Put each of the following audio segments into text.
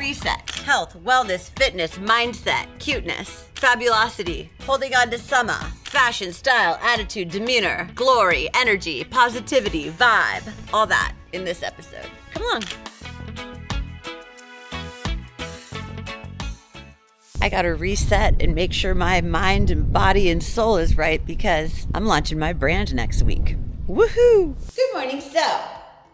reset. Health, wellness, fitness, mindset, cuteness, fabulosity, holding on to summer, fashion, style, attitude, demeanor, glory, energy, positivity, vibe, all that in this episode. Come on. I gotta reset and make sure my mind and body and soul is right because I'm launching my brand next week. Woohoo! Good morning. So,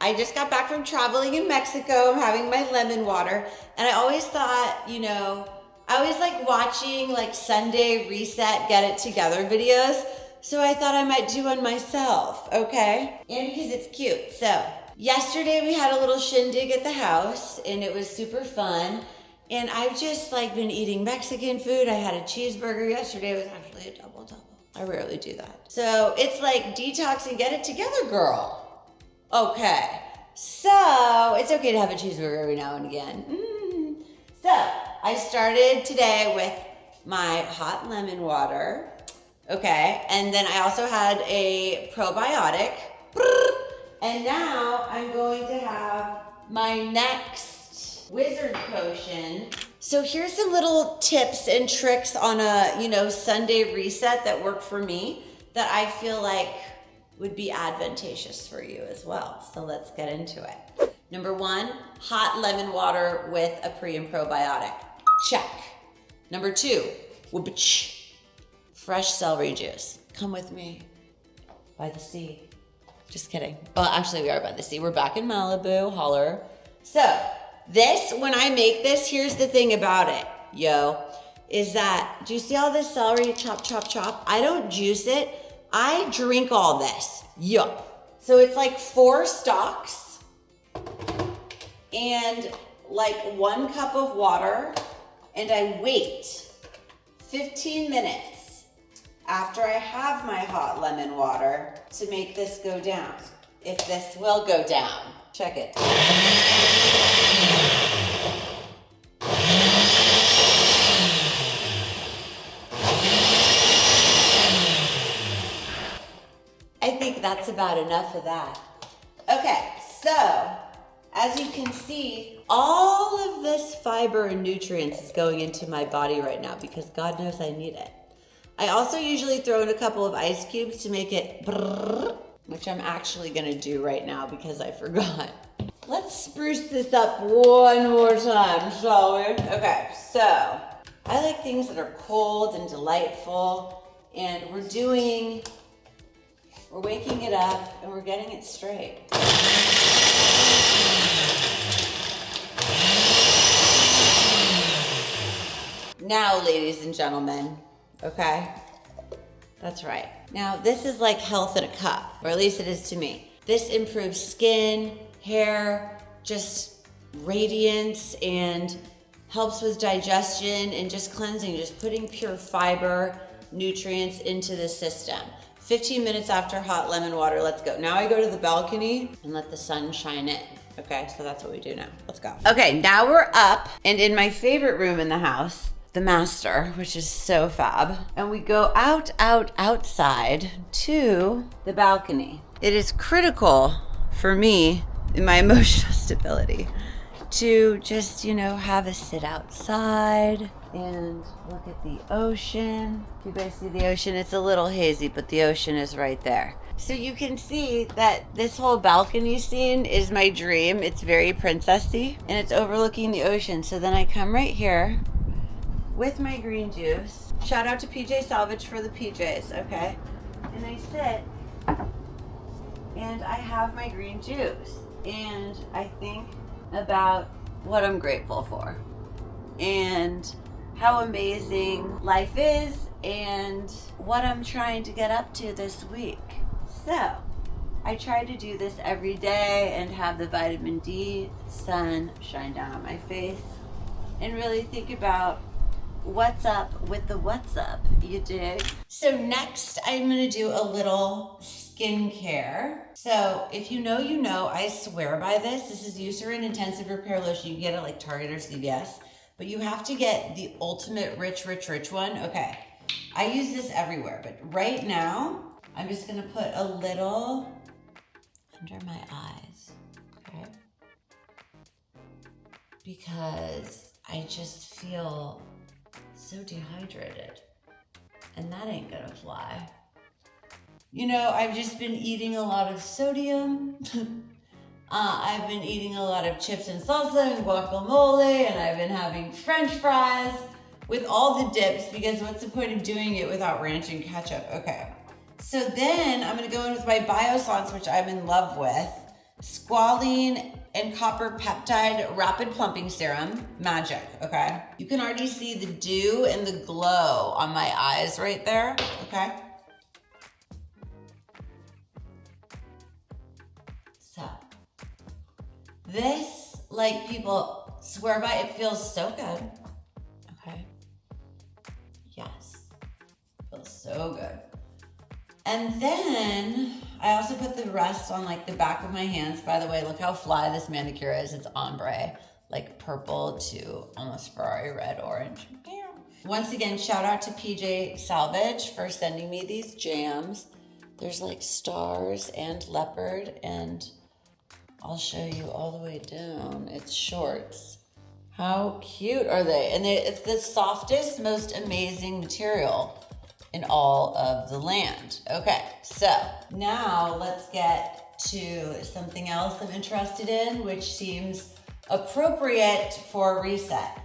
I just got back from traveling in Mexico. I'm having my lemon water. And I always thought, I always like watching like Sunday reset, get it together videos. So I thought I might do one myself, okay? And because it's cute. So, yesterday we had a little shindig at the house and it was super fun. And I've just like been eating Mexican food. I had a cheeseburger yesterday. It was actually a double. I rarely do that. So it's like detox and get it together, girl. Okay. So it's okay to have a cheeseburger every now and again. So I started today with my hot lemon water. Okay. And then I also had a probiotic. And now I'm going to have my next wizard potion. So here's some little tips and tricks on a, Sunday reset that work for me that I feel like would be advantageous for you as well. So let's get into it. Number 1, hot lemon water with a pre and probiotic. Check. Number 2, fresh celery juice. Come with me by the sea. Just kidding. Well, actually we are by the sea. We're back in Malibu, holler. So, when I make this, here's the thing about it, is that, do you see all this celery chop, chop, chop? I don't juice it. I drink all this, So it's like 4 stalks and like 1 cup of water. And I wait 15 minutes after I have my hot lemon water to make this go down. If this will go down. Check it. I think that's about enough of that. Okay, so as you can see, all of this fiber and nutrients is going into my body right now because God knows I need it. I also usually throw in a couple of ice cubes to make it brrr, which I'm actually gonna do right now because I forgot. Let's spruce this up one more time, shall we? Okay, so I like things that are cold and delightful, and we're waking it up and we're getting it straight. Now, ladies and gentlemen, okay? That's right. Now, this is like health in a cup, or at least it is to me. This improves skin, hair, just radiance, and helps with digestion and just cleansing, just putting pure fiber, nutrients into the system. 15 minutes after hot lemon water, let's go. Now I go to the balcony and let the sun shine in. Okay, so that's what we do now. Let's go. Okay, now we're up and in my favorite room in the house, the master, which is so fab. And we go outside to the balcony. It is critical for me in my emotional stability to just, have a sit outside and look at the ocean. You guys see the ocean? It's a little hazy, but the ocean is right there. So you can see that this whole balcony scene is my dream. It's very princessy and it's overlooking the ocean. So then I come right here with my green juice. Shout out to 𝘱𝑗 for the PJs, okay? And I sit and I have my green juice and I think about what I'm grateful for and how amazing life is and what I'm trying to get up to this week. So I try to do this every day and have the vitamin D sun shine down on my face and really think about what's up with the what's up, you dig? So next I'm gonna do a little skincare. So if you know, I swear by this. This is Eucerin Intensive Repair Lotion. You can get it like Target or CVS, but you have to get the ultimate rich one. Okay, I use this everywhere, but right now, I'm just gonna put a little under my eyes, okay? because I just feel so dehydrated. And that ain't gonna fly. You know, I've just been eating a lot of sodium. I've been eating a lot of chips and salsa and guacamole, and I've been having French fries with all the dips, because what's the point of doing it without ranch and ketchup? Okay. So then I'm gonna go in with my Biossance, which I'm in love with. Squalene and copper peptide rapid plumping serum, magic, okay? You can already see the dew and the glow on my eyes right there, okay? So, this, like people swear by, it feels so good, okay? Yes, feels so good. And then I also put the rest on like the back of my hands. By the way, look how fly this manicure is. It's ombre, like purple to almost Ferrari red orange. Once again, shout out to 𝘱𝐿𝐴𝐵𝑔𝐸 for sending me these jams. There's like stars and leopard, and I'll show you all the way down. It's shorts. How cute are they? And it's the softest, most amazing material in all of the land. Okay, so now let's get to something else I'm interested in, which seems appropriate for a reset.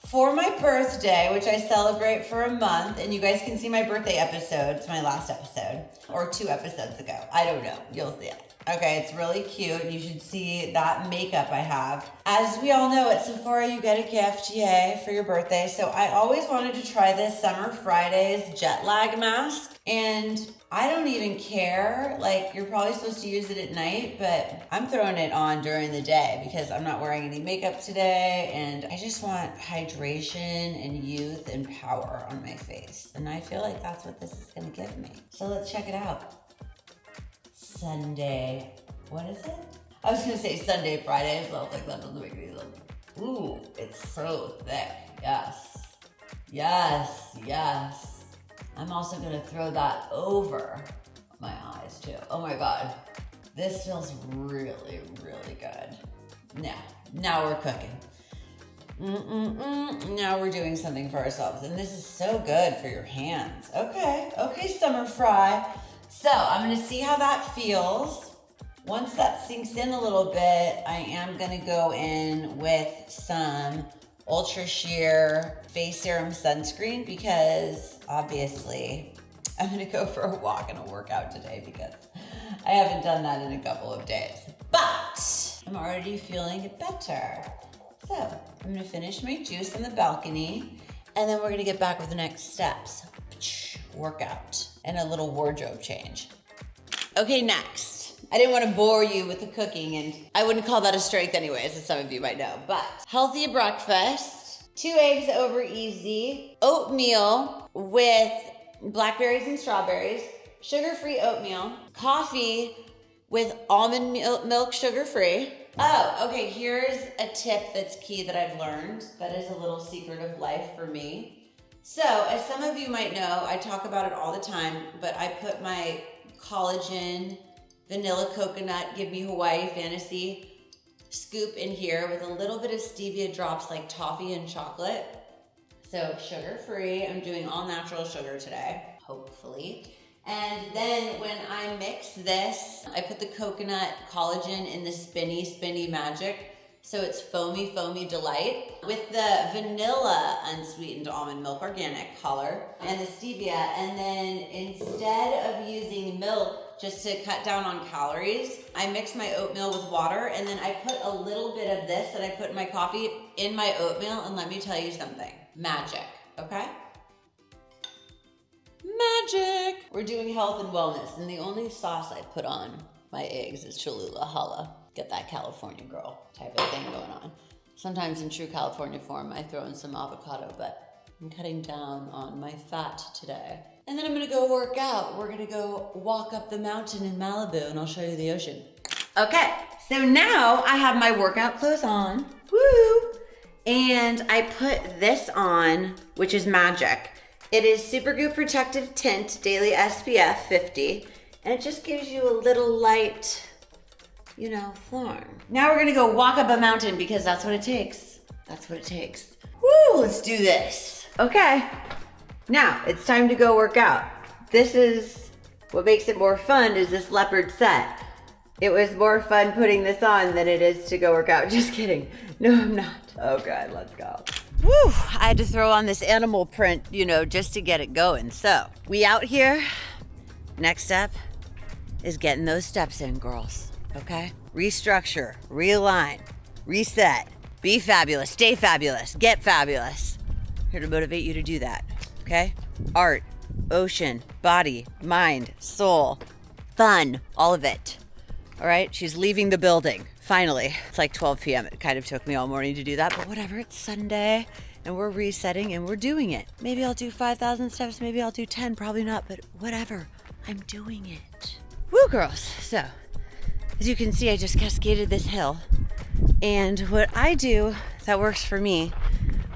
For my birthday, which I celebrate for a month, and you guys can see my birthday episode, it's my last episode, or 2 episodes ago, I don't know, you'll see it. Okay, it's really cute, and you should see that makeup I have. As we all know, at Sephora, you get a gift, yay, for your birthday. So I always wanted to try this Summer Fridays jet lag mask, and I don't even care. Like, you're probably supposed to use it at night, but I'm throwing it on during the day because I'm not wearing any makeup today, and I just want hydration and youth and power on my face. And I feel like that's what this is gonna give me. So let's check it out. Sunday, what is it? I was gonna say Sunday, Friday, so I was like, that doesn't make any sense. Ooh, it's so thick, yes. Yes, yes. I'm also gonna throw that over my eyes too. Oh my God, this feels really, really good. Now we're cooking. Now we're doing something for ourselves, and this is so good for your hands. Okay, Summer Fry. So I'm gonna see how that feels. Once that sinks in a little bit, I am gonna go in with some Ultra Sheer Face Serum Sunscreen, because obviously I'm gonna go for a walk and a workout today because I haven't done that in a couple of days. But I'm already feeling better. So I'm gonna finish my juice on the balcony, and then we're gonna get back with the next steps. Workout and a little wardrobe change. Okay, next. I didn't want to bore you with the cooking, and I wouldn't call that a strength anyways, as some of you might know, but healthy breakfast, 2 eggs over easy, oatmeal with blackberries and strawberries, sugar-free oatmeal, coffee with almond milk sugar-free. Oh, okay, here's a tip that's key that I've learned. That is a little secret of life for me. So, as some of you might know, I talk about it all the time, but I put my collagen, vanilla coconut, 𝘱𝑦 𝐊𝐴𝐵𝑔𝐸 scoop in here with a little bit of stevia drops like toffee and chocolate. So, sugar-free. I'm doing all natural sugar today, hopefully. And then when I mix this, I put the coconut collagen in the spinny magic. So it's foamy delight with the vanilla unsweetened almond milk organic color and the stevia. And then instead of using milk just to cut down on calories, I mix my oatmeal with water, and then I put a little bit of this that I put in my coffee in my oatmeal, and let me tell you something, magic, okay? Magic! We're doing health and wellness, and the only sauce I put on my eggs is Cholula Holla. Get that California girl type of thing going on. Sometimes in true California form, I throw in some avocado, but I'm cutting down on my fat today. And then I'm gonna go work out. We're gonna go walk up the mountain in Malibu, and I'll show you the ocean. Okay, so now I have my workout clothes on, woo! And I put this on, which is magic. It is Supergoop Protective Tint Daily SPF 50, and it just gives you a little light, you know, form. Now we're gonna go walk up a mountain because that's what it takes. That's what it takes. Woo, let's do this. Okay, now it's time to go work out. This is what makes it more fun, is this leopard set. It was more fun putting this on than it is to go work out. Just kidding. No, I'm not. Okay, let's go. Woo, I had to throw on this animal print, you know, just to get it going. So, we out here. Next step is getting those steps in, girls, okay? Restructure, realign, reset, be fabulous, stay fabulous, get fabulous. Here to motivate you to do that, okay? Art, ocean, body, mind, soul, fun, all of it. All right, she's leaving the building, finally. It's like 12 p.m. It kind of took me all morning to do that, but whatever, it's Sunday and we're resetting and we're doing it. Maybe I'll do 5,000 steps, maybe I'll do 10, probably not, but whatever, I'm doing it. Woo, girls. So, as you can see, I just cascaded this hill. And what I do that works for me,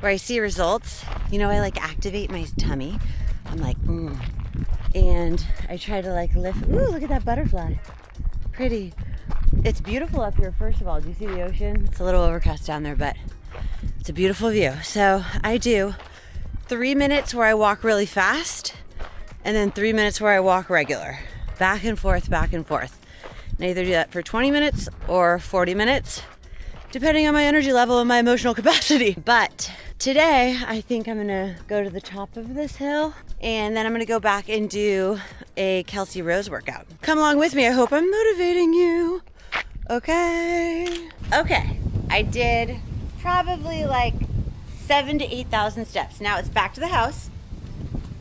where I see results, you know, I like activate my tummy. I'm like, and I try to like lift. Ooh, look at that butterfly. Pretty. It's beautiful up here, first of all. Do you see the ocean? It's a little overcast down there, but it's a beautiful view. So I do 3 minutes where I walk really fast, and then 3 minutes where I walk regular. Back and forth, back and forth. And I either do that for 20 minutes or 40 minutes, depending on my energy level and my emotional capacity. But today, I think I'm gonna go to the top of this hill, and then I'm gonna go back and do a 𝘱𝐿𝐴 workout. Come along with me, I hope I'm motivating you. Okay. Okay, I did probably like 7,000 to 8,000 steps. Now it's back to the house,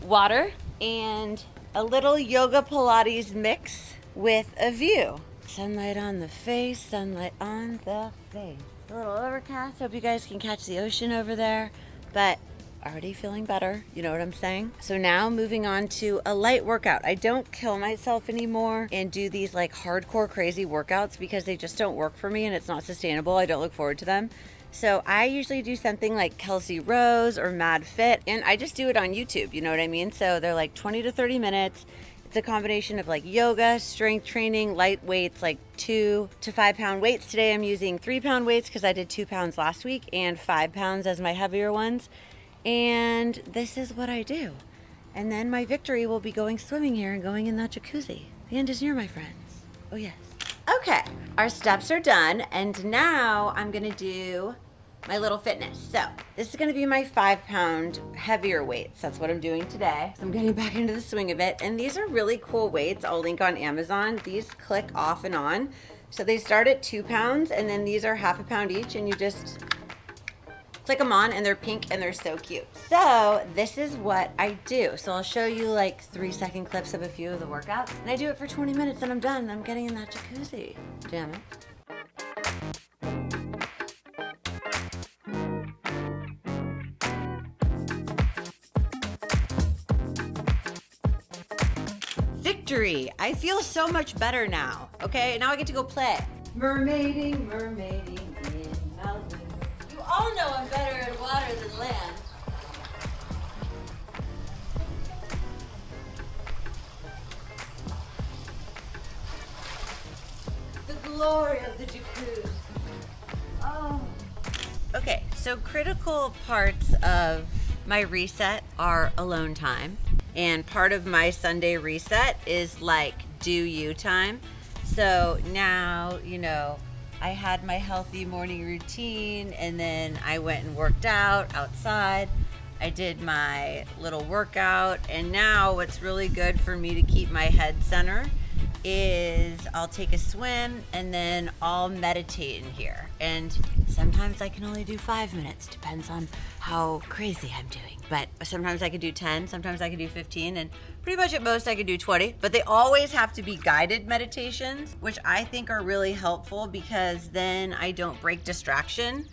water, and a little yoga Pilates mix with a view. Sunlight on the face, sunlight on the face. A little overcast, hope you guys can catch the ocean over there, but already feeling better, you know what I'm saying? So now moving on to a light workout. I don't kill myself anymore and do these like hardcore crazy workouts because they just don't work for me and it's not sustainable. I don't look forward to them. So I usually do something like 𝘱𝐿𝐴 or Mad Fit, and I just do it on YouTube, you know what I mean? So they're like 20 to 30 minutes. It's a combination of like yoga, strength training, light weights, like 2 to 5 pound weights. Today I'm using 3 pound weights because I did 2 pounds last week, and 5 pounds as my heavier ones. And this is what I do. And then my victory will be going swimming here and going in that jacuzzi. The end is near, my friends. Oh yes. Okay, our steps are done, and now I'm gonna do my little fitness. So this is gonna be my 5 pound heavier weights. That's what I'm doing today. So I'm getting back into the swing of it. And these are really cool weights. I'll link on Amazon. These click off and on. So they start at 2 pounds, and then these are ½ a pound each, and you just click them on, and they're pink and they're so cute. So this is what I do. So I'll show you like 3-second clips of a few of the workouts, and I do it for 20 minutes and I'm done. I'm getting in that jacuzzi. Damn it. Victory! I feel so much better now. Okay, now I get to go play. Mermaiding, mermaiding in Malibu. You all know I'm better in water than land. The glory of the jacuzzi. Oh. Okay, so critical parts of my reset are alone time. And part of my Sunday reset is like do you time. So now, you know, I had my healthy morning routine, and then I went and worked out outside. I did my little workout, and now what's really good for me to keep my head center is I'll take a swim and then I'll meditate in here. And sometimes I can only do 5 minutes, depends on how crazy I'm doing. But sometimes I can do 10, sometimes I can do 15, and pretty much at most I can do 20. But they always have to be guided meditations, which I think are really helpful because then I don't break distraction.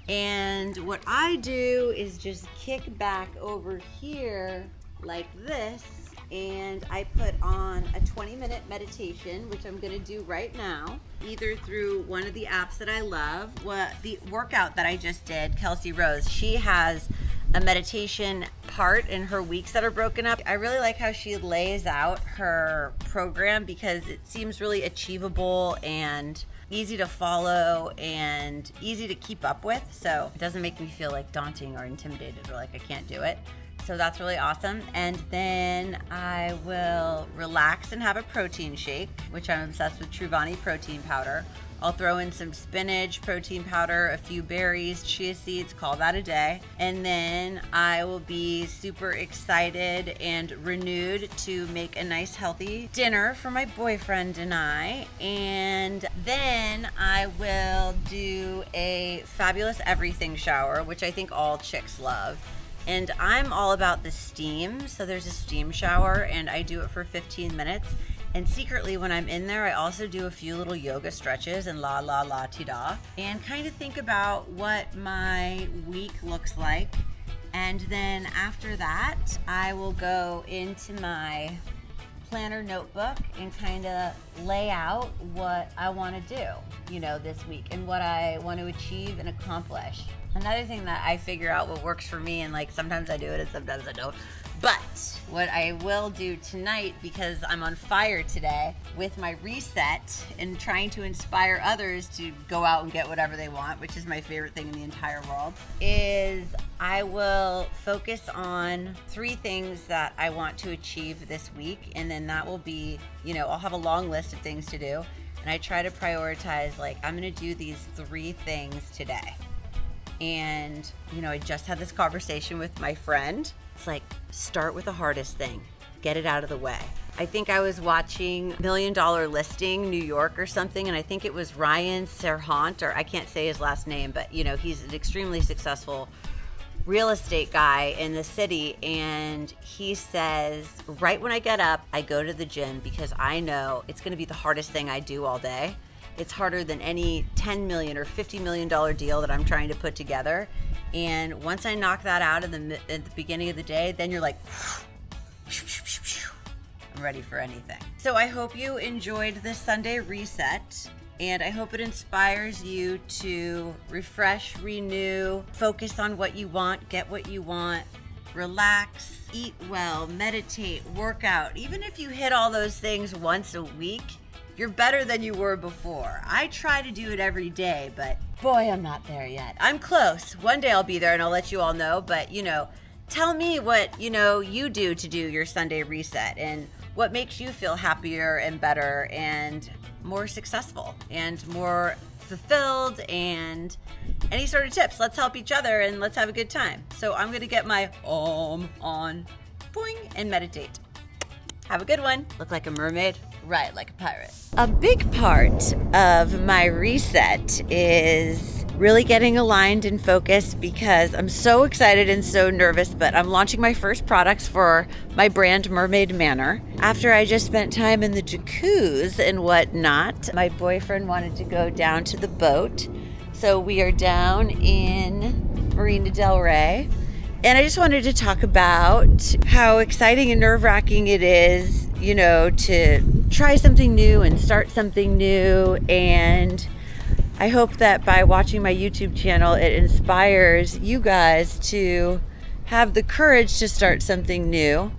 And what I do is just kick back over here like this, and I put on a 20-minute meditation, which I'm gonna do right now, either through one of the apps that I love. The workout that I just did, Kelsey Rose, she has a meditation part in her weeks that are broken up. I really like how she lays out her program because it seems really achievable and easy to follow and easy to keep up with. So it doesn't make me feel like daunting or intimidated or like I can't do it. So that's really awesome. And then I will relax and have a protein shake, which I'm obsessed with 𝘱𝑚𝑒 protein powder. I'll throw in some spinach protein powder, a few berries, chia seeds, call that a day. And then I will be super excited and renewed to make a nice healthy dinner for my boyfriend and I. And then I will do a fabulous everything shower, which I think all chicks love. And I'm all about the steam. So there's a steam shower and I do it for 15 minutes. And secretly, when I'm in there, I also do a few little yoga stretches and la la la ti da, and kind of think about what my week looks like. And then after that, I will go into my planner notebook and kind of lay out what I want to do, you know, this week and what I want to achieve and accomplish. Another thing that I figure out what works for me, and like sometimes I do it and sometimes I don't. But what I will do tonight, because I'm on fire today with my reset and trying to inspire others to go out and get whatever they want, which is my favorite thing in the entire world, is I will focus on 3 things that I want to achieve this week. And then that will be, you know, I'll have a long list of things to do. And I try to prioritize, like, I'm going to do these 3 things today. And, you know, I just had this conversation with my friend. It's like, start with the hardest thing, get it out of the way. I think I was watching $1 Million Listing New York or something, and I think it was Ryan Serhant, or I can't say his last name, but you know, he's an extremely successful real estate guy in the city. And he says, right when I get up, I go to the gym because I know it's gonna be the hardest thing I do all day. It's harder than any $10 million or $50 million deal that I'm trying to put together. And once I knock that out at the beginning of the day, then you're like, I'm ready for anything. So I hope you enjoyed this Sunday reset, and I hope it inspires you to refresh, renew, focus on what you want, get what you want, relax, eat well, meditate, work out. Even if you hit all those things once a week, you're better than you were before. I try to do it every day, but boy, I'm not there yet. I'm close. One day I'll be there and I'll let you all know, but you know, tell me what, you know, you do to do your Sunday reset and what makes you feel happier and better and more successful and more fulfilled, and any sort of tips. Let's help each other and let's have a good time. So I'm gonna get my on, boing, and meditate. Have a good one. Look like a mermaid, ride like a pirate. A big part of my reset is really getting aligned and focused, because I'm so excited and so nervous, but I'm launching my first products for my brand Mermaid Manor. After I just spent time in the jacuzzi and whatnot, my boyfriend wanted to go down to the boat. So we are down in Marina del Rey. And I just wanted to talk about how exciting and nerve-wracking it is, you know, to try something new and start something new. And I hope that by watching my YouTube channel, it inspires you guys to have the courage to start something new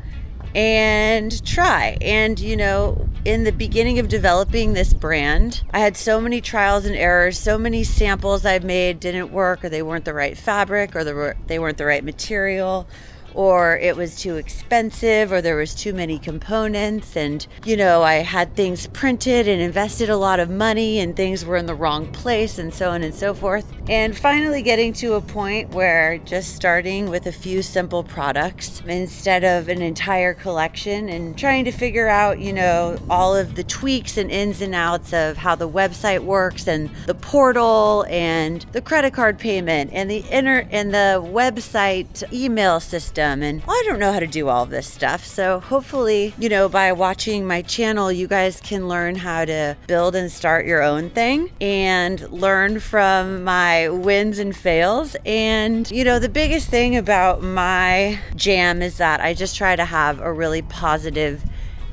and try. And, you know, in the beginning of developing this brand, I had so many trials and errors, so many samples I've made didn't work, or they weren't the right fabric, or they weren't the right material, or it was too expensive, or there was too many components. And, you know, I had things printed and invested a lot of money and things were in the wrong place, and so on and so forth. And finally getting to a point where just starting with a few simple products instead of an entire collection, and trying to figure out, you know, all of the tweaks and ins and outs of how the website works, and the portal, and the credit card payment, and the website email system. And I don't know how to do all of this stuff. So hopefully, you know, by watching my channel, you guys can learn how to build and start your own thing and learn from my wins and fails. And, you know, the biggest thing about my jam is that I just try to have a really positive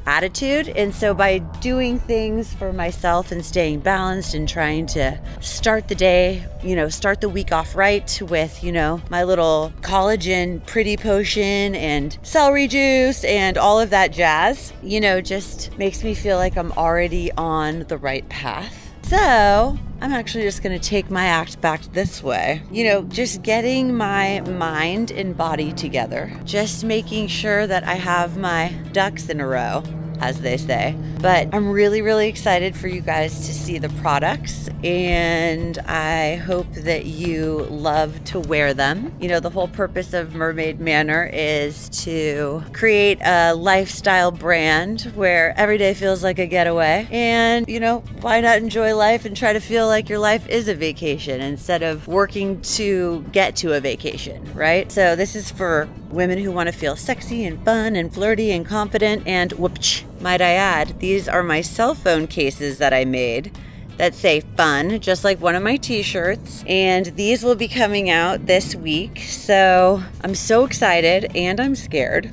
attitude. And so by doing things for myself and staying balanced and trying to start the day, you know, start the week off right with, you know, my little collagen pretty potion and celery juice and all of that jazz, you know, just makes me feel like I'm already on the right path. So I'm actually just gonna take my act back this way. You know, just getting my mind and body together. Just making sure that I have my ducks in a row, as they say. But I'm really, really excited for you guys to see the products, and I hope that you love to wear them. You know, the whole purpose of Mermaid Manor is to create a lifestyle brand where every day feels like a getaway. And, you know, why not enjoy life and try to feel like your life is a vacation instead of working to get to a vacation, right? So this is for women who want to feel sexy and fun and flirty and confident. And whoopch, might I add, these are my cell phone cases that I made that say fun, just like one of my t-shirts. And these will be coming out this week. So I'm so excited and I'm scared,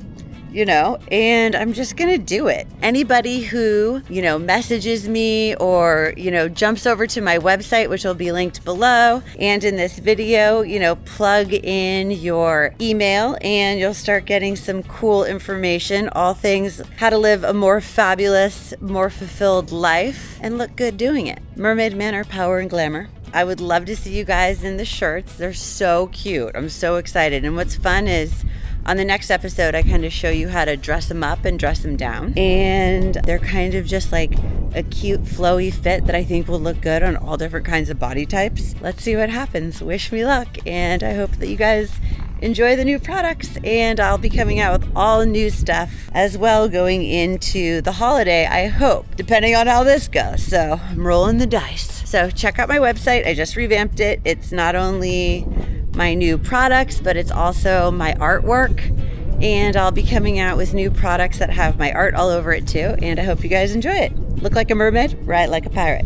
you know, and I'm just gonna do it. Anybody who, you know, messages me or, you know, jumps over to my website, which will be linked below, and in this video, you know, plug in your email and you'll start getting some cool information, all things how to live a more fabulous, more fulfilled life and look good doing it. Mermaid Manor, power and glamour. I would love to see you guys in the shirts. They're so cute. I'm so excited. And what's fun is on the next episode, I kind of show you how to dress them up and dress them down. And they're kind of just like a cute flowy fit that I think will look good on all different kinds of body types. Let's see what happens. Wish me luck. And I hope that you guys enjoy the new products, and I'll be coming out with all new stuff as well going into the holiday, I hope, depending on how this goes. So I'm rolling the dice. So check out my website. I just revamped it. It's not only my new products, but it's also my artwork, and I'll be coming out with new products that have my art all over it too, and I hope you guys enjoy it. Look like a mermaid, ride like a pirate.